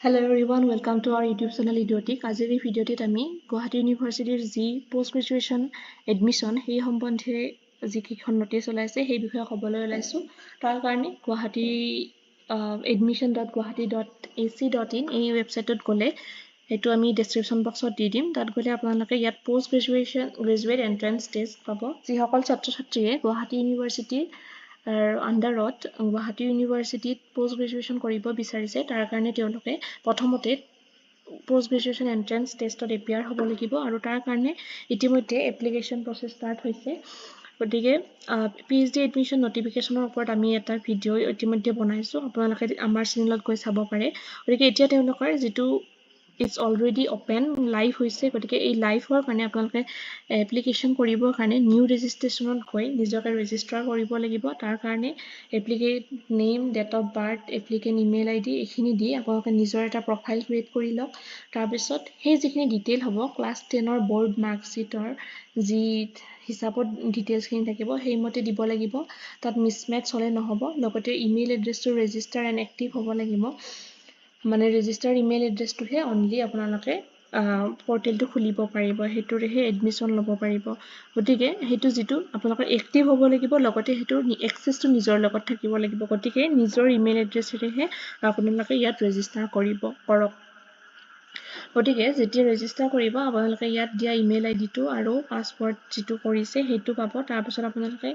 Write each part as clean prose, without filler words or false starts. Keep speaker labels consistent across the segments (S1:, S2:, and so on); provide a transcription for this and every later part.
S1: Hello everyone, welcome to our YouTube channel Idiotic. আজিৰ এই ভিডিঅ'টিত আমি গুৱাহাটী ইউনিভাৰ্চিটিৰ যি পোষ্ট গ্ৰেজুৱেশ্যন এডমিশ্যন সেই সম্বন্ধে যিকেইখন নটিচ ওলাইছে সেই বিষয়ে ক'বলৈ ওলাইছোঁ। তাৰ কাৰণে গুৱাহাটী admission.guwahati.ac.in এই ৱেবছাইটত গ'লে এইটো আমি ডেছক্ৰিপশ্যন বক্সত দি দিম। তাত গ'লে আপোনালোকে ইয়াত পোষ্ট গ্ৰেজুৱেট এণ্ট্ৰেন্স টেষ্ট পাব। যিসকল ছাত্ৰ ছাত্ৰীয়ে গুৱাহাটী ইউনিভাৰ্চিটিৰ আণ্ডাৰত গুৱাহাটী ইউনিভাৰ্চিটিত পোষ্ট গ্ৰেজুৱেশ্যন কৰিব বিচাৰিছে তাৰ কাৰণে তেওঁলোকে প্ৰথমতে পোষ্ট গ্ৰেজুৱেশ্যন এণ্ট্ৰেন্স টেষ্টত এপিয়াৰ হ'ব লাগিব আৰু তাৰ কাৰণে ইতিমধ্যে এপ্লিকেশ্যন প্ৰচেছ ষ্টাৰ্ট হৈছে। গতিকে PhD এডমিশ্যন নটিফিকেশ্যনৰ ওপৰত আমি এটা ভিডিঅ' ইতিমধ্যে বনাইছোঁ, আপোনালোকে আমাৰ চেনেলত গৈ চাব পাৰে। গতিকে এতিয়া তেওঁলোকৰ যিটো ইটছ অলৰেডি অপেন লাইভ হৈছে, গতিকে এই লাইভ হোৱাৰ কাৰণে আপোনালোকে এপ্লিকেশ্যন কৰিবৰ কাৰণে নিউ ৰেজিষ্ট্ৰেশ্যনত গৈ নিজকে ৰেজিষ্টাৰ কৰিব লাগিব। তাৰ কাৰণে applicant name, date of birth, applicant email ID এইখিনি দি আপোনালোকে নিজৰ এটা প্ৰফাইল ক্ৰিয়েট কৰি লওক। তাৰপিছত সেই যিখিনি ডিটেইল হ'ব ক্লাছ 10ৰ বৰ্ড মাৰ্কশ্বিটৰ যি হিচাপত ডিটেইলছখিনি থাকিব সেইমতে দিব লাগিব। তাত মিছমেটছ হ'লে নহ'ব। লগতে ইমেইল এড্ৰেছটো ৰেজিষ্টাৰ এণ্ড এক্টিভ হ'ব লাগিব। মানে ৰেজিষ্টাৰ ইমেইল এড্ৰেছটোহে অনলি আপোনালোকে পৰ্টেলটো খুলিব পাৰিব, সেইটোৰেহে এডমিশ্যন ল'ব পাৰিব। গতিকে সেইটো যিটো আপোনালোকৰ এক্টিভ হ'ব লাগিব, লগতে সেইটোৰ এক্সেছটো নিজৰ লগত থাকিব লাগিব। গতিকে নিজৰ ইমেইল এড্ৰেছেৰেহে আপোনালোকে ইয়াত ৰেজিষ্টাৰ কৰক। গতিকে যেতিয়া ৰেজিষ্টাৰ কৰিব আপোনালোকে ইয়াত দিয়া ইমেইল আইডিটো আৰু পাছৱৰ্ড যিটো কৰিছে সেইটো পাব। তাৰপিছত আপোনালোকে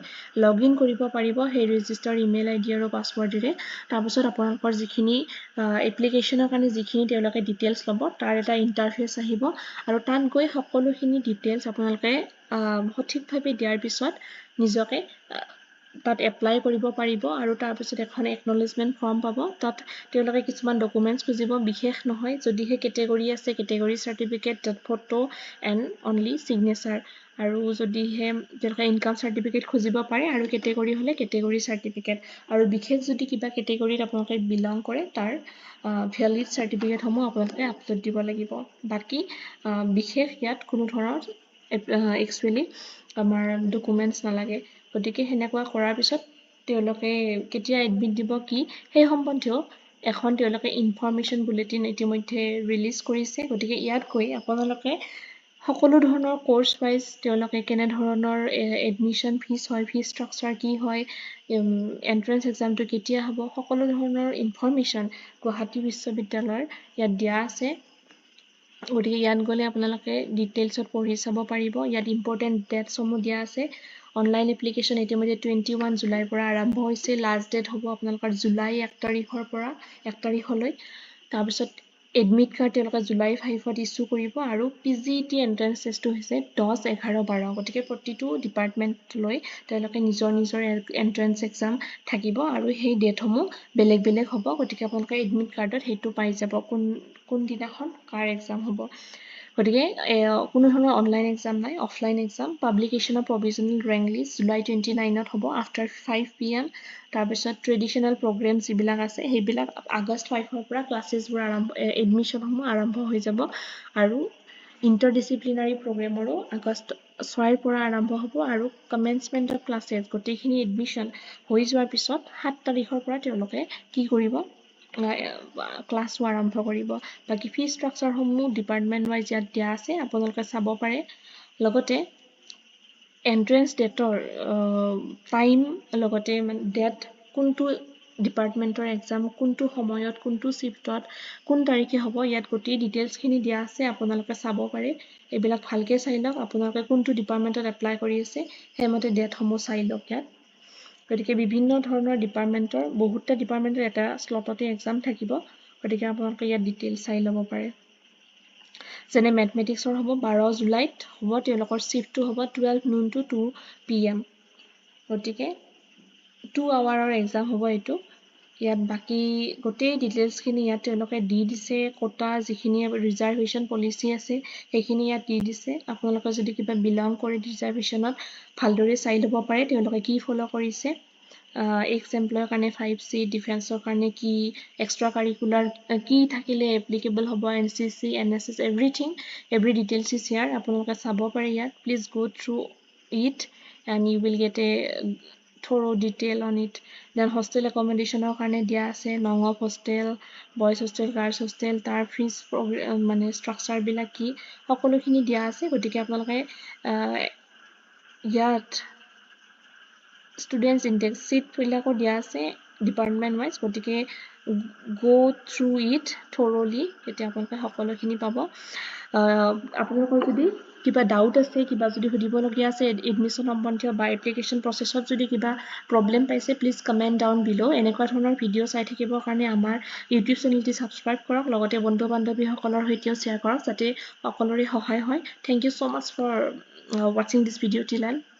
S1: লগ ইন কৰিব পাৰিব সেই ৰেজিষ্টাৰ ইমেইল ID আৰু পাছৱৰ্ডেৰে। তাৰপিছত আপোনালোকৰ যিখিনি এপ্লিকেশ্যনৰ কাৰণে যিখিনি তেওঁলোকে ডিটেইলছ ল'ব তাৰ এটা ইণ্টাৰফেচ আহিব আৰু তাত গৈ সকলোখিনি ডিটেইলছ আপোনালোকে সঠিকভাৱে দিয়াৰ পিছত নিজকে তাত এপ্লাই কৰিব পাৰিব আৰু তাৰপিছত এখন একনলেজমেণ্ট ফৰ্ম পাব। তাত তেওঁলোকে কিছুমান ডকুমেণ্টছ খুজিব, বিশেষ নহয়। যদিহে কেটেগৰী আছে category certificate, photo and only signature, আৰু যদিহে তেওঁলোকে ইনকাম চাৰ্টিফিকেট খুজিব পাৰে আৰু কেটেগৰী হ'লে কেটেগৰী চাৰ্টিফিকেট, আৰু বিশেষ যদি কিবা কেটেগৰীত আপোনালোকে বিলং কৰে তাৰ ভেলিড চাৰ্টিফিকেটসমূহ আপোনালোকে আপলোড দিব লাগিব। বাকী বিশেষ ইয়াত কোনো ধৰণৰ একচুৱেলি আমাৰ ডকুমেণ্টছ নালাগে। গতিকে সেনেকুৱা কৰাৰ পিছত তেওঁলোকে কেতিয়া এডমিট দিব কি সেই সম্বন্ধেও এখন তেওঁলোকে ইনফৰমেশ্যন বুলেটিন ইতিমধ্যে ৰিলিজ কৰিছে। গতিকে ইয়াত গৈ আপোনালোকে সকলো ধৰণৰ কোৰ্চ ৱাইজ তেওঁলোকে কেনেধৰণৰ এডমিশ্যন ফিজ হয়, ফিজ ষ্ট্ৰাকচাৰ কি হয়, এণ্ট্ৰেন্স এক্সামটো কেতিয়া হ'ব, সকলো ধৰণৰ ইনফৰমেশ্যন গুৱাহাটী বিশ্ববিদ্যালয়ৰ ইয়াত দিয়া আছে। গতিকে ইয়াত গ'লে আপোনালোকে ডিটেইলছত পঢ়ি চাব পাৰিব। ইয়াত ইম্পৰ্টেণ্ট ডেটছসমূহ দিয়া আছে। অনলাইন এপ্লিকেশ্যন ইতিমধ্যে 21 জুলাইৰ পৰা আৰম্ভ হৈছে। লাষ্ট ডেট হ'ব আপোনালোকৰ জুলাই 1 তাৰিখৰ পৰা 1 তাৰিখলৈ। তাৰপিছত এডমিট কাৰ্ড তেওঁলোকে জুলাই 5ত ইছ্যু কৰিব আৰু PGET এণ্ট্ৰেন্স টেষ্টটো হৈছে 10, 11, 12। গতিকে প্ৰতিটো ডিপাৰ্টমেণ্ট লৈ তেওঁলোকে নিজৰ এণ্ট্ৰেন্স এক্সাম থাকিব আৰু সেই ডেটসমূহ বেলেগ বেলেগ হ'ব। গতিকে আপোনালোকে এডমিট কাৰ্ডত সেইটো পাই যাব কোনদিনাখন কাৰ এক্সাম হ'ব। গতিকে কোনো ধৰণৰ অনলাইন এক্সাম নাই, offline exam. Publication of provisional rank list July 29ত হ'ব আফটাৰ 5 PM। তাৰপিছত ট্ৰেডিশ্যনেল প্ৰগ্ৰেম যিবিলাক আছে সেইবিলাক আগষ্ট 5ৰ পৰা ক্লাছেছবোৰ এডমিশ্যনসমূহ আৰম্ভ হৈ যাব আৰু ইণ্টাৰডিচিপ্লিনাৰী প্ৰগ্ৰেমৰো আগষ্ট 6ৰ পৰা আৰম্ভ হ'ব আৰু কমেন্সমেণ্ট অফ ক্লাছেছ গোটেইখিনি এডমিশ্যন হৈ যোৱাৰ পিছত 7 তাৰিখৰ পৰা তেওঁলোকে কি কৰিব ক্লাছো আৰম্ভ কৰিব। বাকী ফিজ ষ্ট্ৰাকচাৰসমূহ ডিপাৰ্টমেণ্ট ৱাইজ ইয়াত দিয়া আছে, আপোনালোকে চাব পাৰে। লগতে এণ্ট্ৰেন্স ডেটৰ টাইম, লগতে ডেট, কোনটো ডিপাৰ্টমেণ্টৰ এক্সাম কোনটো সময়ত, কোনটো শ্বিফ্টত, কোন তাৰিখে হ'ব, ইয়াত গোটেই ডিটেইলছখিনি দিয়া আছে, আপোনালোকে চাব পাৰে। এইবিলাক ভালকৈ চাই লওক। আপোনালোকে কোনটো ডিপাৰ্টমেণ্টত এপ্লাই কৰি আছে সেইমতে ডেটসমূহ চাই লওক ইয়াত। গতিকে বিভিন্ন ধৰণৰ ডিপাৰ্টমেণ্টৰ বহুতটা ডিপাৰ্টমেণ্টৰ এটা শ্লটতে এক্সাম থাকিব। গতিকে আপোনালোকে ইয়াত ডিটেইলছ চাই ল'ব পাৰে। যেনে মেথমেটিক্সৰ হ'ব 12 জুলাইত হ'ব, তেওঁলোকৰ শ্বিফ্টটো হ'ব 12 noon to 2 PM। গতিকে 2 hour এক্সাম হ'ব এইটো। ইয়াত বাকী গোটেই ডিটেইলছখিনি ইয়াত তেওঁলোকে দি দিছে। কোটা যিখিনি ৰিজাৰ্ভেশ্যন পলিচি আছে সেইখিনি ইয়াত দি দিছে। আপোনালোকে যদি কিবা বিলং কৰে ৰিজাৰ্ভেশ্যনত ভালদৰে চাই ল'ব পাৰে তেওঁলোকে কি ফ'ল' কৰিছে। এক্স এমপ্লয়ৰ কাৰণে 5C, ডিফেন্সৰ কাৰণে কি, এক্সট্ৰা কাৰিকুলাৰ কি থাকিলে এপ্লিকেবল হ'ব, NCC, NSS, every details is here. আপোনালোকে চাব পাৰে ইয়াত। Please go through it and you will get a thorough detail on it. Then hostel accommodation কাৰণে দিয়া আছে নং of hostel boys hostel girls hostel তাৰ ফিজ মানে ষ্ট্ৰাকচাৰবিলাক কি সকলোখিনি দিয়া আছে গতিকে আপোনালোকে ইয়াত ষ্টুডেণ্টছ ইনটেক্স ছিটবিলাকো দিয়া আছে ডিপাৰ্টমেণ্ট ৱাইজ গতিকে go through it thoroughly তেতিয়া আপোনালোকে সকলোখিনি পাব আপোনালোকৰ যদি কিবা ডাউট আছে কিবা যদি সুধিবলগীয়া আছে এডমিশ্যন সম্বন্ধীয় বা এপ্লিকেশ্যন প্ৰচেছত যদি কিবা প্ৰব্লেম পাইছে প্লিজ কমেণ্ট ডাউন বিল' এনেকুৱা ধৰণৰ ভিডিঅ' চাই থাকিবৰ কাৰণে আমাৰ ইউটিউব চেনেলটি ছাবস্ক্ৰাইব কৰক লগতে বন্ধু বান্ধৱীসকলৰ সৈতেও শ্বেয়াৰ কৰক যাতে সকলোৰে সহায় হয় thank you so' much for ৱাচিং দিছ ভিডিঅ' টিল এণ্ড